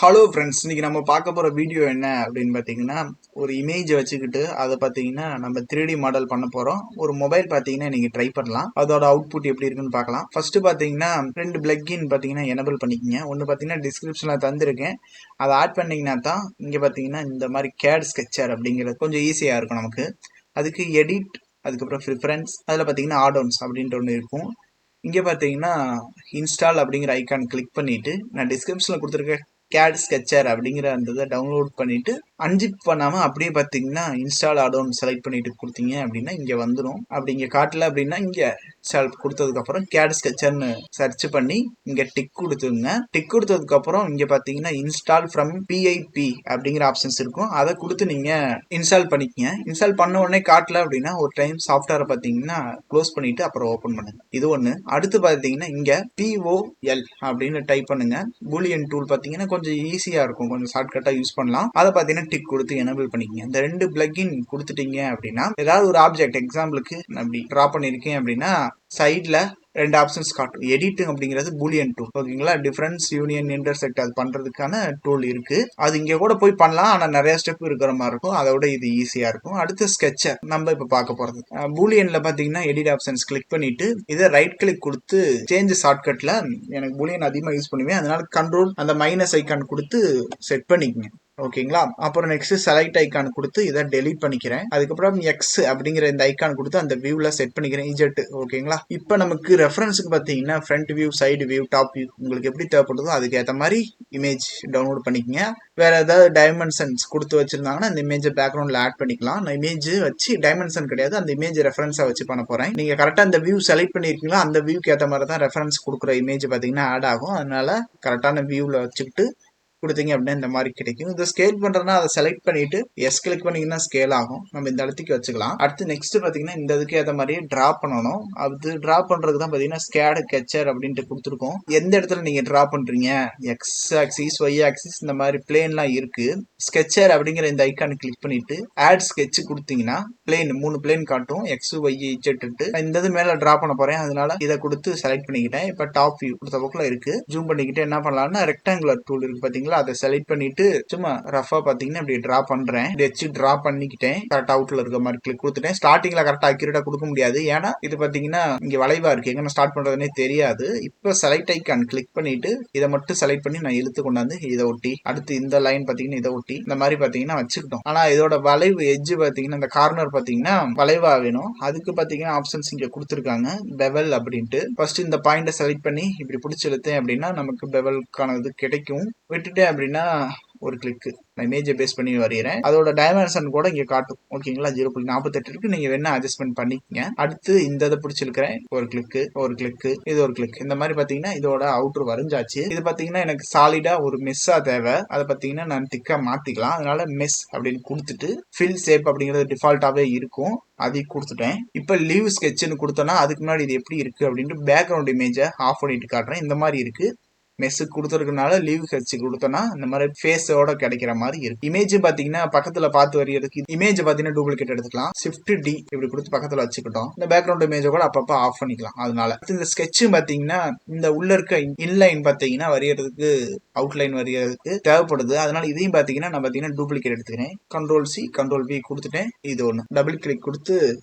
Hello friends, இன்னைக்கு நம்ம பார்க்க போகிற வீடியோ என்ன அப்படின்னு பார்த்தீங்கன்னா, ஒரு இமேஜை வச்சுக்கிட்டு அதை பார்த்தீங்கன்னா நம்ம 3D மாடல் பண்ண போகிறோம். ஒரு மொபைல் பார்த்தீங்கன்னா நீங்கள் ட்ரை பண்ணலாம். அதோட அவுட்புட் எப்படி இருக்குன்னு பார்க்கலாம். ஃபர்ஸ்ட் பார்த்தீங்கன்னா 2 பிளக்கின் பார்த்தீங்கன்னா எனபிள் பண்ணிக்கங்க. ஒன்று பார்த்தீங்கன்னா டிஸ்கிரிப்ஷனில் தந்திருக்கேன். அதை ஆட் பண்ணிங்கன்னா தான் இங்கே பார்த்தீங்கன்னா இந்த மாதிரி கேட் ஸ்கெட்சர் அப்படிங்கிறது கொஞ்சம் ஈஸியாக இருக்கும் நமக்கு. அதுக்கு எடிட், அதுக்கப்புறம் ப்ரிஃபரன்ஸ், அதில் பார்த்தீங்கன்னா ஆடோன்ஸ் அப்படின்ட்டு ஒன்று இருக்கும். இங்கே பார்த்தீங்கன்னா இன்ஸ்டால் அப்படிங்கிற ஐக்கான் கிளிக் பண்ணிவிட்டு நான் டிஸ்கிரிப்ஷனில் கொடுத்துருக்க கேட் ஸ்கெட்சர் அப்படிங்கிற அந்த இதை டவுன்லோட் பண்ணிவிட்டு அன்ஜிப் பண்ணாமல் அப்படியே பார்த்தீங்கன்னா இன்ஸ்டால் ஆடோன் செலக்ட் பண்ணிட்டு கொடுத்தீங்க அப்படின்னா இங்கே வந்துடும். அப்படி இங்கே காட்டல அப்படின்னா இங்கே இன்ஸ்டால் கொடுத்ததுக்கப்புறம் கேட் ஸ்கெட்சர்னு சர்ச் பண்ணி இங்கே டிக் கொடுத்துருங்க. டிக் கொடுத்ததுக்கப்புறம் இங்கே பார்த்தீங்கன்னா இன்ஸ்டால் ஃப்ரம் பிஐபி அப்படிங்கிற ஆப்ஷன்ஸ் இருக்கும். அதை கொடுத்து நீங்கள் இன்ஸ்டால் பண்ணிக்கங்க. இன்ஸ்டால் பண்ண உடனே காட்டல அப்படின்னா ஒரு டைம் சாஃப்ட்வேரை பார்த்தீங்கன்னா க்ளோஸ் பண்ணிவிட்டு அப்புறம் ஓப்பன் பண்ணுங்க. இது ஒன்று. அடுத்து பார்த்தீங்கன்னா இங்கே POL அப்படின்னு டைப் பண்ணுங்க. பூலியன் டூல் பார்த்தீங்கன்னா கொஞ்சம் ஈஸியாக இருக்கும், கொஞ்சம் ஷார்ட்கட்டாக யூஸ் பண்ணலாம். அதை பார்த்தீங்கன்னா டிக் கொடுத்து எனபிள் பண்ணிக்கங்க. இந்த 2 பிளக்கின் கொடுத்துட்டீங்க அப்படின்னா ஏதாவது ஒரு ஆப்ஜெக்ட் எக்ஸாம்பிளுக்கு நான் அப்படி ட்ரா பண்ணியிருக்கேன் அப்படின்னா சைடில் 2 ஆப்ஷன்ஸ் காட்டும். எடிட் அப்படிங்கிறது பூலியன் டூல், ஓகேங்களா. டிஃபரன்ஸ், யூனியன், இன்டர்செக்ட் அது பண்ணுறதுக்கான டூல் இருக்கு. அது இங்கே கூட போய் பண்ணலாம், ஆனால் நிறைய ஸ்டெப் இருக்கிற மாதிரி இருக்கும். அதோட இது ஈஸியாக இருக்கும். அடுத்து ஸ்கெட்சர் நம்ம இப்போ பார்க்க போகிறது. பூலியனில் பார்த்தீங்கன்னா எடிட் ஆப்ஷன்ஸ் கிளிக் பண்ணிட்டு இதை ரைட் கிளிக் கொடுத்து சேஞ்ச் ஷார்ட்கட்டில் எனக்கு பூலியன் அதிகமாக யூஸ் பண்ணுவேன், அதனால கண்ட்ரோல் அந்த மைனஸ் ஐக்கான் கொடுத்து செட் பண்ணிக்கங்க, ஓகேங்களா. அப்புறம் நெக்ஸ்ட் செலக்ட் ஐக்கான் கொடுத்து இதை டெலீட் பண்ணிக்கிறேன். அதுக்கப்புறம் எக்ஸ் அப்படிங்கிற இந்த ஐக்கான் கொடுத்து அந்த வியூல செட் பண்ணிக்கிறேன், இஜெட், ஓகேங்களா. இப்போ நமக்கு ரெஃபரன்ஸுக்கு பார்த்தீங்கன்னா front view, side view, top view உங்களுக்கு எப்படி தேவைப்படுதோ அதுக்கு ஏற்ற மாதிரி இமேஜ் டவுன்லோட் பண்ணிக்கங்க. வேற ஏதாவது டைமென்ஷன்ஸ் கொடுத்து வச்சிருந்தாங்கன்னா அந்த இமேஜை பேக்ரவுண்ட்ல ஆட் பண்ணிக்கலாம். நான் இமேஜ் வச்சு டைமென்ஷன் கிடையாது, அந்த இமேஜ் ரெஃபரன்ஸா வச்சு பண்ண போறேன். நீங்க கரெக்டா அந்த வியூ செலக்ட் பண்ணிருக்கீங்களா, அந்த வியூக்கு ஏற்ற மாதிரி தான் ரெஃபரன்ஸ் கொடுக்குற இமேஜ் பார்த்தீங்கன்னா ஆட் ஆகும். அதனால கரெக்டான வியூல வச்சுக்கிட்டு கொடுத்தீங்க அப்படின்னா இந்த மாதிரி கிடைக்கும். இதை ஸ்கேல் பண்றதுனா அதை செலக்ட் பண்ணிட்டு எஸ் கிளிக் பண்ணீங்கன்னா ஸ்கேல் ஆகும். நம்ம இந்த இடத்துக்கு வச்சுக்கலாம். அடுத்து நெக்ஸ்ட் பாத்தீங்கன்னா இந்த இதுக்கு ஏற்ற மாதிரியே டிரா பண்ணணும். அது டிரா பண்றதுக்கு தான் பாத்தீங்கன்னா ஸ்கேட் கெச்சர் அப்படின்ட்டு கொடுத்துருக்கோம். எந்த இடத்துல நீங்க டிரா பண்றீங்க, எக்ஸ் ஆக்சிஸ், ஒய் ஆக்சிஸ், இந்த மாதிரி பிளேன்லாம் இருக்கு. ஸ்கெட்சர் அப்படிங்கிற இந்த ஐக்கான் கிளிக் பண்ணிட்டு ஆட் ஸ்கெட்ச் கொடுத்தீங்கன்னா பிளேன் 3 பிளேன் காட்டும், எக்ஸ் ஒய் இஜெட். இந்த இது மேல டிரா பண்ண போறேன், அதனால இதை கொடுத்து செலக்ட் பண்ணிக்கிட்டேன். இப்ப டாப் வியூ கொடுத்த பக்கம் இருக்கு. ஜூம் பண்ணிக்கிட்டு என்ன பண்ணலாம்னா ரெக்டாங்குலர் டூல் இருக்கு பாத்தீங்களா, அதை செலக்ட் பண்ணிட்டு சும்மா ரஃபா பாத்தீங்கன்னா இப்படி டிரா பண்றேன். இப்படி வச்சு டிரா பண்ணிக்கிட்டேன். கரெக்டா அவுட்ல இருக்க மாதிரி கிளிக் கொடுத்துட்டேன். ஸ்டார்டிங்ல கரெக்டா அக்யூரேட்டா கொடுக்க முடியாது, ஏன்னா இது பாத்தீங்கன்னா இங்க வளைவா இருக்கு, எங்க ஸ்டார்ட் பண்றதுனே தெரியாது. இப்ப செலக்ட் ஐக்கான் கிளிக் பண்ணிட்டு இதை மட்டும் செலக்ட் பண்ணி நான் இழுத்து கொண்டாந்து இதை ஒட்டி, அடுத்து இந்த லைன் பாத்தீங்கன்னா இதை ஒட்டி இந்த மாதிரி பாத்தீங்கன்னா வச்சுக்கிட்டோம். ஆனா இதோட வளைவு எட்ஜ் பாத்தீங்கன்னா இந்த கார்னர் பாத்தீங்கன்னா வளைவா வேணும். அதுக்கு பாத்தீங்கன்னா ஆப்ஷன்ஸ் இங்க கொடுத்துருக்காங்க, பெவல் அப்படின்ட்டு. ஃபர்ஸ்ட் இந்த பாயிண்ட செலக்ட் பண்ணி இப்படி பிடிச்சி இழுத்தேன் அப்படின்னா நமக்கு பெவல்கானது கிடைக்கும். விட்டுட்டேன் அப்படின்னா ஒரு கிளிக் நான் இமேஜை பேஸ் பண்ணி வரைகிறேன். அதோட டைமென்ஷன் கூட இங்க காட்டும், ஓகேங்களா. 0.48 இருக்கு. நீங்க வேணா அட்ஜஸ்ட்மெண்ட் பண்ணிக்கங்க. அடுத்து இந்த இதை பிடிச்சிருக்கிறேன், ஒரு கிளிக், ஒரு கிளிக், இது ஒரு கிளிக். இந்த மாதிரி பாத்தீங்கன்னா இதோட அவுட்ரு வரைஞ்சாச்சு. இது பாத்தீங்கன்னா எனக்கு சாலிடா ஒரு மெஸ்ஸா தேவை, அதை பாத்தீங்கன்னா நான் திக்கா மாத்திக்கலாம். அதனால மெஸ் அப்படின்னு கொடுத்துட்டு ஃபில் ஷேப் அப்படிங்கிறது டிஃபால்ட்டாவே இருக்கும், அதை கொடுத்துட்டேன். இப்ப லீவ் ஸ்கெட்ச்னு கொடுத்தோன்னா அதுக்கு முன்னாடி இது எப்படி இருக்கு அப்படின்ட்டு பேக்ரவுண்ட் இமேஜை ஆஃப் பண்ணிட்டு காட்டுறேன். இந்த மாதிரி இருக்கு. மெஸ் கொடுத்துருக்கனால லீவ் ஹெச் கொடுத்தோன்னா இந்த மாதிரி ஃபேஸோட கிடைக்கிற மாதிரி இருக்கு. இமேஜ் பாத்தீங்கன்னா பக்கத்துல பார்த்து வரையறதுக்கு இமேஜ் பாத்தீங்கன்னா டூப்ளிகேட் எடுத்துக்கலாம். ஷிஃப்ட் டி இப்படி கொடுத்து பக்கத்துல வச்சுக்கிட்டோம். இந்த பேக்ரவுண்ட் இமேஜை கூட அப்பப்ப ஆஃப் பண்ணிக்கலாம். அதனால இந்த ஸ்கெட்ச் பாத்தீங்கன்னா இந்த உள்ள இருக்க இன்லைன் பாத்தீங்கன்னா வரையறதுக்கு, அவுட்லைன் வரையறதுக்கு தேவைப்படுது. அதனால இதையும் பாத்தீங்கன்னா நான் பாத்தீங்கன்னா டூப்ளிகேட் எடுத்துக்கிறேன். கண்ட்ரோல் சி கண்ட்ரோல் வி கொடுத்துட்டேன். இது ஒன்று டபுள் கிளிக் கொடுத்து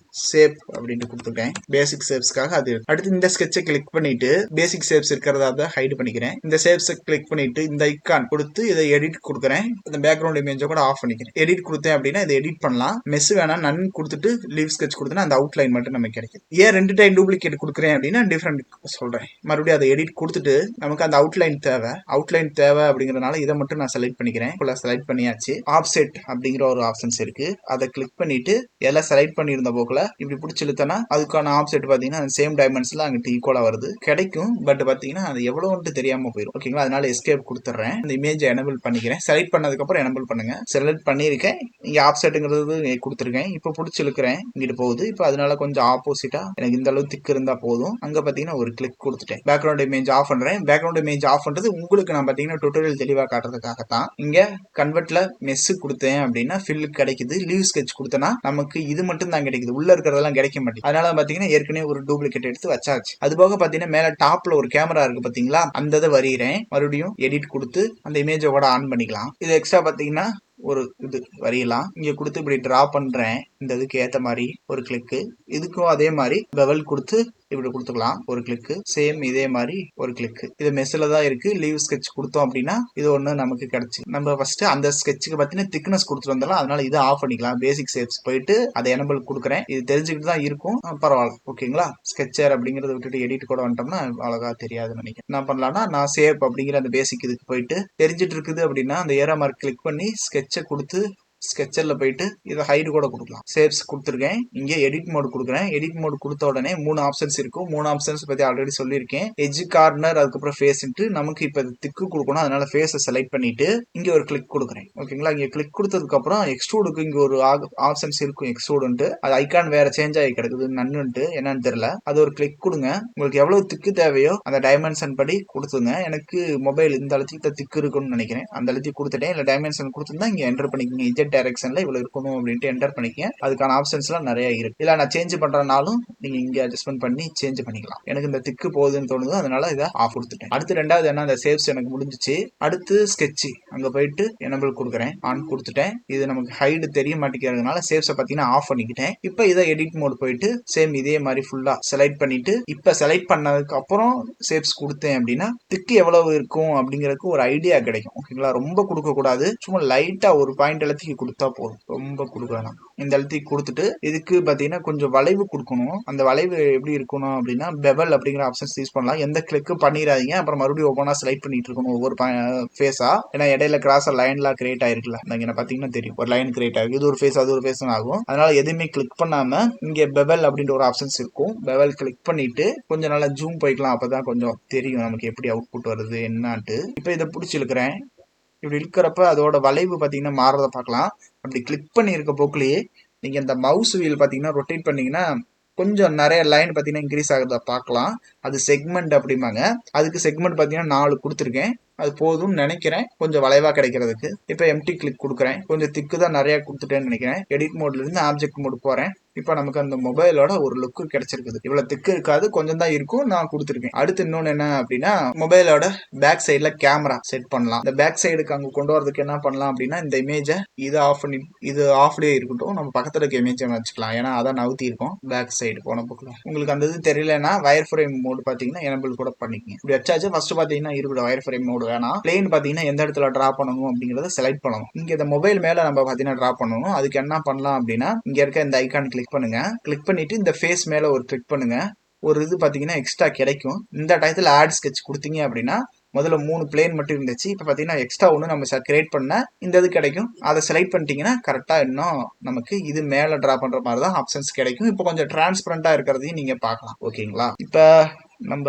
ஷேப் அப்படின்ட்டு கொடுத்துட்டேன், பேசிக் ஷேப்ஸ்க்காக. அது அடுத்து இந்த ஸ்கெட்சை கிளிக் பண்ணிட்டு பேசிக் ஷேப்ஸ் இருக்கிறதா ஹைட் பண்ணிக்கிறேன். இந்த ஷேப்ஸை கிளிக் பண்ணிட்டு இந்த ஐக்கான் கொடுத்து இதை எடிட் கொடுக்குறேன். இந்த பேக்ரவுண்ட் இமேஜை கூட ஆஃப் பண்ணிக்கிறேன். எடிட் கொடுத்தேன் அப்படின்னா இதை எடிட் பண்ணலாம். மெஸ் வேணா நன் கொடுத்துட்டு லீவ் ஸ்கெட்ச் கொடுத்தா அந்த அவுட்லைன் மட்டும் நமக்கு கிடைக்கும். ஏன் 2 டைம் டூப்ளிகேட் கொடுக்குறேன் அப்படின்னா டிஃப்ரெண்ட் சொல்றேன். மறுபடியும் அதை எடிட் கொடுத்துட்டு நமக்கு அந்த அவுட்லைன் தேவை அப்படிங்கறதுனால இதை மட்டும் நான் செலக்ட் பண்ணிக்கிறேன். செலக்ட் பண்ணியாச்சு. ஆப்செட் அப்படிங்கிற ஒரு ஆப்ஷன்ஸ் இருக்கு, அதை கிளிக் பண்ணிட்டு எல்லாம் செலக்ட் பண்ணியிருந்த போக்குல இப்படி பிடிச்சி இழுத்தனா அதுக்கான ஆப்செட் பாத்தீங்கன்னா சேம் டைமென்ஷன்ல அங்கிட்டு ஈக்குவலா வருது கிடைக்கும். பட் பாத்தீங்கன்னா அது எவ்வளவுன்னு தெரியாம போயிடும், ஓகேங்களா. அதனால எஸ்கேப் கொடுத்துறேன். இந்த இமேஜை எனபிள் பண்ணிக்கிறேன். செலக்ட் பண்ணதுக்கு அப்புறம் எனபிள் பண்ணுங்க. செலக்ட் பண்ணிருக்கேன். இங்க ஆப்செட்ங்கிறது கொடுத்துருக்கேன். இப்போ பிடிச்சி இழுக்கிறேன், இங்கிட்டு போகுது. இப்போ அதனால கொஞ்சம் ஆப்போசிட்டா எனக்கு இந்த அளவு திக்கு இருந்தா போதும். அங்க பாத்தீங்கன்னா ஒரு கிளிக் கொடுத்துட்டேன். பேக்ரவுண்ட் இமேஜ் ஆஃப் பண்றேன். பேக்ரவுண்ட் இமேஜ் ஆஃப் பண்றது உங்களுக்கு நான் பாத்தீங்கன்னா பாத்தீங்கன்னா டுட்டோரியல் தெளிவா காட்டுறதுக்காகத்தான். இங்க கன்வெர்ட்ல மெஸ் கொடுத்தேன் அப்படின்னா ஃபில் கிடைக்குது. லீவ் ஸ்கெட்ச் கொடுத்தனா நமக்கு இது மட்டும் தான் கிடைக்குது, உள்ள இருக்கிறதெல்லாம் கிடைக்க மாட்டேங்குது. அதனால பாத்தீங்கன்னா ஏற்கனவே ஒரு டூப்ளிகேட் எடுத்து வச்சாச்சு. அது போக பாத்தீங்கன்னா மேல டாப்ல ஒரு கேமரா இருக்கு பாத்தீங்களா, அந்த இதை வரைகிறேன். மறுபடியும் எடிட் கொடுத்து அந்த இமேஜை கூட ஆன் பண்ணிக்கலாம். இது எக்ஸ்ட்ரா பாத்தீங்கன்னா ஒரு இது வரையலாம். இங்க கொடுத்து இப்படி டிரா பண்றேன். இந்த இதுக்கு ஏத்த மாதிரி ஒரு கிளிக்கு. இதுக்கும் அதே மாதிரி பெவல் கொடுத்து இப்படி கொடுத்துக்கலாம் ஒரு கிளிக்கு. சேம் இதே மாதிரி ஒரு கிளிக்கு. இது மெஸ்ல தான் இருக்கு. லீவ் ஸ்கெட்ச் கொடுத்தோம் அப்படின்னா இது ஒண்ணு நமக்கு கிடைச்சு. நம்ம ஃபர்ஸ்ட் அந்த ஸ்கெட்சுக்கு பார்த்தீங்கன்னா திக்னஸ் கொடுத்துட்டு வந்தாலும், அதனால இதை ஆஃப் பண்ணிக்கலாம். பேசிக் ஷேப்ஸ் போயிட்டு அதை எனபிள் கொடுக்குறேன். இது தெரிஞ்சுக்கிட்டு தான் இருக்கும், பரவாயில்ல. ஓகேங்களா, ஸ்கெட்சர் அப்படிங்கறத விட்டுட்டு எடிட் கூட வந்துட்டோம்னா அழகா தெரியாதுன்னு நினைக்கிறேன். என்ன பண்ணலாம்னா, நான் ஷேப் அப்படிங்கிற அந்த பேசிக் இதுக்கு போயிட்டு தெரிஞ்சிட்டு இருக்குது அப்படின்னா அந்த ஏரோ மார்க் கிளிக் பண்ணி ஸ்கெட்சை கொடுத்து ஸ்கெட்சர்ல போயிட்டு இதை ஹைட் கூட கொடுக்கலாம். ஷேப்ஸ் கொடுத்துருக்கேன். இங்கே எடிட் மோட் கொடுக்குறேன். எடிட் மோட் கொடுத்த உடனே 3 ஆப்ஷன்ஸ் இருக்கும். 3 ஆப்ஷன்ஸ் பத்தி ஆல்ரெடி சொல்லியிருக்கேன். எட்ஜ், கார்னர், அதுக்கப்புறம் ஃபேஸ். நமக்கு இப்ப திக்கு கொடுக்கணும், அதனால ஃபேஸை செலக்ட் பண்ணிட்டு இங்க ஒரு கிளிக் கொடுக்குறேன். ஓகேங்களா, இங்க கிளிக் கொடுத்ததுக்கு அப்புறம் எக்ஸ்ட்ரூடுக்கு இங்க ஒரு ஆப்ஷன்ஸ் இருக்கும். எக்ஸ்ட்ரூடுன்ட்டு அது ஐகான் வேற சேஞ்ச் ஆகி கிடக்குது, நன்னுன்ட்டு என்னன்னு தெரியல. அது ஒரு கிளிக் கொடுங்க. உங்களுக்கு எவ்வளவு திக்கு தேவையோ அந்த டைமென்ஷன் படி கொடுத்துங்க. எனக்கு மொபைல் இந்த அளவுக்கு திக்கு இருக்குன்னு நினைக்கிறேன். அந்த அளவுக்கு கொடுத்துட்டேன். இல்ல டைமென்ஷன் கொடுத்துருந்தா இங்க என்டர் பண்ணிக்கோங்க. டைரக்ஷன்ல இவ்வளவு இருக்கணும் அப்படின்ட்டு என்டர் பண்ணிக்க. அதுக்கான ஆப்ஷன்ஸ் எல்லாம் நிறைய இருக்கு. இல்ல நான் சேஞ்ச் பண்றனாலும் நீங்க இங்க அட்ஜஸ்ட்மெண்ட் பண்ணி சேஞ்ச் பண்ணிக்கலாம். எனக்கு இந்த திக்கு போகுதுன்னு தோணுது, அதனால இதை ஆஃப் கொடுத்துட்டேன். அடுத்து ரெண்டாவது என்ன, அந்த சேவ்ஸ் எனக்கு முடிஞ்சிச்சு. அடுத்து ஸ்கெட்ச் அங்க போயிட்டு எனபிள் கொடுக்குறேன். ஆன் கொடுத்துட்டேன். இது நமக்கு ஹைடு தெரிய மாட்டேங்கிறதுனால சேவ்ஸை பார்த்தீங்கன்னா ஆஃப் பண்ணிக்கிட்டேன். இப்போ இதை எடிட் மோட் போயிட்டு சேம் இதே மாதிரி ஃபுல்லா செலக்ட் பண்ணிட்டு இப்ப செலக்ட் பண்ணதுக்கு அப்புறம் சேவ்ஸ் கொடுத்தேன் அப்படின்னா திக்கு எவ்வளவு இருக்கும் அப்படிங்கிறதுக்கு ஒரு ஐடியா கிடைக்கும். ஓகேங்களா, ரொம்ப கொடுக்க கூடாது, சும்மா லைட்டா ஒரு பாயிண்ட் எழுத்துக்கு கொடுத்தா போதும், ரொம்ப கொடுக்க வேணாம். இந்த எழுத்துக்கு கொடுத்துட்டு இதுக்கு பாத்தீங்கன்னா கொஞ்சம் வளைவு கொடுக்கணும். அந்த வளைவு எப்படி இருக்கணும் அப்படின்னா பெவல் அப்படிங்கிற ஆப்ஷன்ஸ் யூஸ் பண்ணலாம். எந்த கிளிக்கு பண்ணிடாதீங்க, அப்புறம் மறுபடியும் ஒவ்வொன்றா செலக்ட் பண்ணிட்டு இருக்கணும் ஒவ்வொரு ஃபேஸா. ஏன்னா இடையில கிராஸ் லைன்லாம் கிரியேட் ஆயிருக்குல்ல, இங்க பாத்தீங்கன்னா தெரியும் ஒரு லைன் கிரியேட் ஆயிருக்கு. இது ஒரு ஃபேஸ் அது ஒரு ஃபேஸ் ஆகும். அதனால எதுவுமே கிளிக் பண்ணாம இங்க பெவல் அப்படின்ற ஒரு ஆப்ஷன்ஸ் இருக்கும். பெவல் கிளிக் பண்ணிட்டு கொஞ்சம் நல்லா ஜூம் போய்க்கலாம். அப்பதான் கொஞ்சம் தெரியும் நமக்கு எப்படி அவுட்புட் வருது என்னான்ட்டு. இப்ப இதை பிடிச்சி இழுக்கிறேன். இப்படி இருக்கிறப்ப அதோட வளைவு பார்த்தீங்கன்னா மாறதை பார்க்கலாம். அப்படி கிளிக் பண்ணி இருக்க போக்குலயே நீங்க இந்த மவுஸ் வீல் பார்த்தீங்கன்னா ரொட்டேட் பண்ணீங்கன்னா கொஞ்சம் நிறைய லைன் பார்த்தீங்கன்னா இன்க்ரீஸ் ஆகுறத பார்க்கலாம். அது செக்மெண்ட் அப்படிம்பாங்க. அதுக்கு செக்மெண்ட் பார்த்தீங்கன்னா 4 கொடுத்துருக்கேன். அது போதும்னு நினைக்கிறேன் கொஞ்சம் வளைவா கிடைக்கிறதுக்கு. இப்போ எம்டி கிளிக் கொடுக்குறேன். கொஞ்சம் திக்கு தான் நிறைய கொடுத்துட்டேன்னு நினைக்கிறேன். எடிட் மோட்ல இருந்து ஆப்ஜெக்ட் மோட் போறேன். இப்போ நமக்கு அந்த மொபைலோட ஒரு லுக்கு கிடைச்சிருக்குது. இவ்வளவு திக்கு இருக்காது, கொஞ்சம் தான் இருக்கும், நான் கொடுத்துருக்கேன். அடுத்து இன்னொன்னு என்ன அப்படின்னா மொபைலோட பேக் சைட்ல கேமரா செட் பண்ணலாம். இந்த பேக் சைடுக்கு அங்க கொண்டு வரதுக்கு என்ன பண்ணலாம் அப்படின்னா இந்த இமேஜை இது ஆஃப் பண்ணி இது ஆஃப்லயே இருக்கட்டும், நம்ம பக்கத்துல இருக்க இமேஜை வச்சுக்கலாம். ஏன்னா அதான் நவுத்தி இருக்கும் பேக் சைடு போன போக்குல. உங்களுக்கு அந்த இது தெரியலன்னா வயர் ஃப்ரேம் மோடு பாத்தீங்கன்னா எனபிள் கூட பண்ணிக்கங்க. இப்படி வச்சாச்சு. ஃபர்ஸ்ட் பாத்தீங்கன்னா இருக்கட்டும், வயர் ஃப்ரேம் மோடு வேணாம். பிளேன் பாத்தீங்கன்னா எந்த இடத்துல டிரா பண்ணணும் அப்படிங்கறத செலக்ட் பண்ணணும். இங்க இந்த மொபைல் மேல நம்ம பாத்தீங்கன்னா டிரா பண்ணணும். அதுக்கு என்ன பண்ணலாம் அப்படின்னா இங்க இருக்க இந்த ஐகான் கிளிக் பண்ணுங்க. கிளிக் பண்ணிட்டு இந்த ஃபேஸ் மேல ஒரு கிளிக் பண்ணுங்க. ஒரு இது பாத்தீங்கன்னா எக்ஸ்ட்ரா கிடைக்கும். இந்த டயத்துல ஆட் ஸ்கெட்ச் கொடுத்தீங்க அப்படின்னா முதல்ல 3 பிளேன் மட்டும் இருந்துச்சு. இப்ப பாத்தீங்கன்னா எக்ஸ்ட்ரா ஒன்று நம்ம கிரியேட் பண்ண இந்த இது கிடைக்கும். அதை செலக்ட் பண்ணிட்டீங்கன்னா கரெக்டா இன்னும் நமக்கு இது மேல டிரா பண்ற மாதிரி தான் ஆப்ஷன்ஸ் கிடைக்கும். இப்போ கொஞ்சம் டிரான்ஸ்பரண்டா இருக்கிறதையும் நீங்க பார்க்கலாம். ஓகேங்களா, இப்ப நம்ம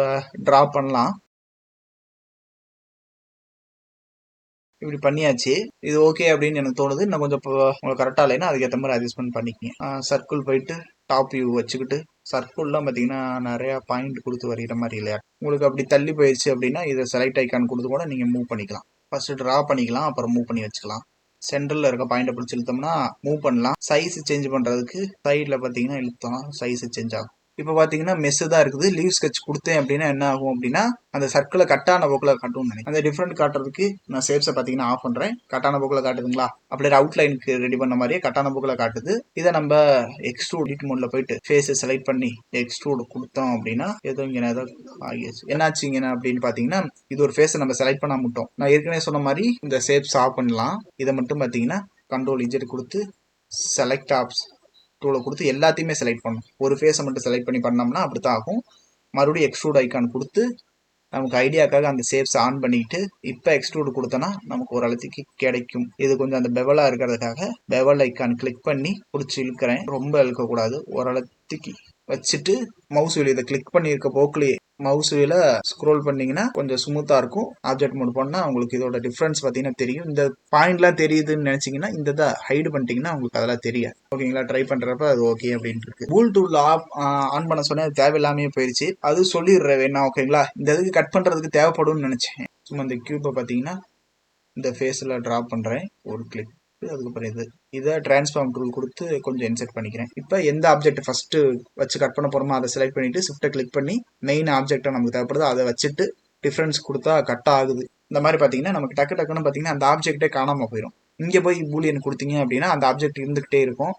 டிரா பண்ணலாம். இப்படி பண்ணியாச்சு. இது ஓகே அப்படின்னு எனக்கு தோணுது. இன்னும் கொஞ்சம் உங்களுக்கு கரெக்டா இல்லைன்னா அதுக்கேற்ற மாதிரி அட்ஜஸ்ட்மெண்ட் பண்ணிக்கங்க. சர்க்கிள் போயிட்டு டாப் வியூ வச்சுக்கிட்டு சர்க்கிள்லாம் பார்த்தீங்கன்னா நிறைய பாயிண்ட் கொடுத்து வரைகிற மாதிரி இல்லையா, உங்களுக்கு அப்படி தள்ளி போயிடுச்சு அப்படின்னா இதை செலக்ட் ஐக்கான் கொடுத்து கூட நீங்க மூவ் பண்ணிக்கலாம். ஃபர்ஸ்ட் டிரா பண்ணிக்கலாம், அப்புறம் மூவ் பண்ணி வச்சுக்கலாம். சென்டர்ல இருக்க பாயிண்ட் பிடிச்சி இழுத்தோம்னா மூவ் பண்ணலாம். சைஸ் சேஞ்ச் பண்றதுக்கு சைட்ல பார்த்தீங்கன்னா இழுத்தோம், சைஸ் சேஞ்ச் ஆகும். இப்போ பார்த்தீங்கன்னா மெஸ்ஸு தான் இருக்குது. லீவ் ஸ்கெட்ச் கொடுத்தேன் அப்படின்னா என்ன ஆகும் அப்படின்னா அந்த சர்க்கிளை கட்டான போக்கில் காட்டும்னு நினைக்கிறேன். அந்த டிஃப்ரெண்ட் காட்டுறதுக்கு நான் ஷேப்ஸை பார்த்தீங்கன்னா ஆஃப் பண்ணுறேன். கட்டான போக்கில் காட்டுதுங்களா, அப்படியே அவுட்லைனுக்கு ரெடி பண்ண மாதிரியே கட்டான போக்கில் காட்டுது. இதை நம்ம எக்ஸ்ட்ரூட் எடிட் மோட்ல போயிட்டு ஃபேஸை செலக்ட் பண்ணி எக்ஸ்ட்ரூட் கொடுத்தோம் அப்படின்னா ஏதோ இங்கே ஏதோ ஆகிடுச்சு. என்னாச்சு இங்கே அப்படின்னு பார்த்தீங்கன்னா இது ஒரு ஃபேஸை நம்ம செலக்ட் பண்ண மட்டும். நான் ஏற்கனவே சொன்ன மாதிரி இந்த ஷேப்ஸ் ஆஃப் பண்ணலாம். இதை மட்டும் பார்த்தீங்கன்னா கண்ட்ரோல் இஜெட் கொடுத்து செலக்ட் ஆப்ஸ் டூலை கொடுத்து எல்லாத்தையுமே செலக்ட் பண்ணும். ஒரு ஃபேஸை மட்டும் செலக்ட் பண்ணி பண்ணோம்னா அப்படித்தான் ஆகும். மறுபடியும் எக்ஸ்ட்ரூட் ஐக்கான் கொடுத்து நமக்கு ஐடியாக்காக அந்த ஷேப்ஸ் ஆன் பண்ணிட்டு இப்போ எக்ஸ்ட்ரூட் கொடுத்தோன்னா நமக்கு ஒரு அளவுக்கு கிடைக்கும். இது கொஞ்சம் அந்த பெவலா இருக்கிறதுக்காக பெவல் ஐக்கான் கிளிக் பண்ணி பிடிச்சி இழுக்கிறேன். ரொம்ப இழுக்கக்கூடாது, ஓரளவுக்கு வச்சுட்டு மவுஸ் வீல் இதை கிளிக் பண்ணி இருக்க போக்குலேயே மவுஸ் வீல ஸ்க்ரோல் பண்ணீங்கன்னா கொஞ்சம் ஸ்மூத்தா இருக்கும். ஆப்ஜெக்ட் மோட் பண்ணா உங்களுக்கு இதோட டிஃபரன்ஸ் பார்த்தீங்கன்னா தெரியும். இந்த பாயிண்ட்லாம் தெரியுதுன்னு நினைச்சீங்கன்னா இந்த இதை ஹைடு பண்ணிட்டீங்கன்னா உங்களுக்கு அதெல்லாம் தெரியாது. ஓகேங்களா, ட்ரை பண்றப்ப அது ஓகே அப்படின்னு இருக்கு. கூல் டூல் ஆன் பண்ண சொன்னா தேவையில்லாமே போயிருச்சு. அது சொல்லிடுறேன் வேணா. ஓகேங்களா, இந்த இதுக்கு கட் பண்றதுக்கு தேவைப்படும்னு நினைச்சேன், சும்மா இந்த கியூப்பை பார்த்தீங்கன்னா இந்த ஃபேஸில் ட்ரா பண்ணுறேன், ஒரு கிளிக். அதுக்கப்புறம் இதை டிரான்ஸ்ஃபார்ம் டூல் கொடுத்து கொஞ்சம் இன்செர்ட் பண்ணிக்கிறேன். இப்போ எந்த ஆப்ஜெக்ட் ஃபஸ்ட்டு வச்சு கட் பண்ண போகிறோமோ அதை செலக்ட் பண்ணிவிட்டு ஷிஃப்ட்டை கிளிக் பண்ணி மெயின் ஆப்ஜெக்டை நமக்கு தேவைப்படுது அதை வச்சுட்டு டிஃப்ரென்ஸ் கொடுத்தா கட் ஆகுது. இந்த மாதிரி பார்த்தீங்கன்னா நமக்கு டக்குன்னு பார்த்தீங்கன்னா அந்த ஆப்ஜெக்டே காணாமல் போயிடும். இங்கே போய் பூலியன் கொடுத்தீங்க அப்படின்னா அந்த ஆப்ஜெக்ட் இருந்துகிட்டே இருக்கும்.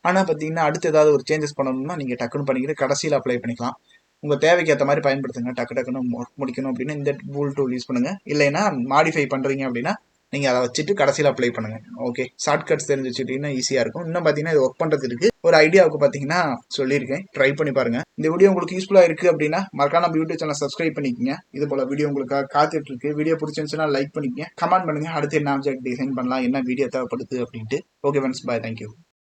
ஆனால் பார்த்தீங்கன்னா அடுத்து ஏதாவது ஒரு சேஞ்சஸ் பண்ணணும்னா நீங்கள் டக்குன்னு பண்ணிக்கிட்டு கடைசியில் அப்ளை பண்ணிக்கலாம். உங்கள் தேவைக்கு ஏற்ற மாதிரி பயன்படுத்துங்க. டக்குன்னு முடிக்கணும் அப்படின்னா இந்த பூல் டூல் யூஸ் பண்ணுங்கள். இல்லைன்னா மாடிஃபை பண்ணுறீங்க அப்படின்னா நீங்கள் அதை வச்சுட்டு கடைசியில் அப்ளை பண்ணுங்கள். ஓகே, ஷார்ட்கட்ஸ் தெரிஞ்சு வச்சுக்கிட்டீங்கன்னா ஈஸியாக இருக்கும். இன்னும் பார்த்தீங்கன்னா இது ஒர்க் பண்ணுறதுக்கு ஒரு ஐடியாவுக்கு பார்த்தீங்கன்னா சொல்லியிருக்கேன், ட்ரை பண்ணி பாருங்கள். இந்த வீடியோ உங்களுக்கு யூஸ்ஃபுல்லாக இருக்குது அப்படின்னா மறக்காம நம்ம யூடியூப் சேனல் சப்ஸ்கிரைப் பண்ணிக்கங்க. இது போல் வீடியோ உங்களுக்காக காத்துட்டு இருக்கு. வீடியோ பிடிச்சிருந்துச்சுன்னா லைக் பண்ணிக்கங்க, கமெண்ட் பண்ணுங்கள். அடுத்து என்ன ஆப்ஜெக்ட் டிசைன் பண்ணலாம், என்ன வீடியோ தேவைப்படுது அப்படின்ட்டு. ஓகே ஃப்ரெண்ட்ஸ், பாய், தேங்க்யூ.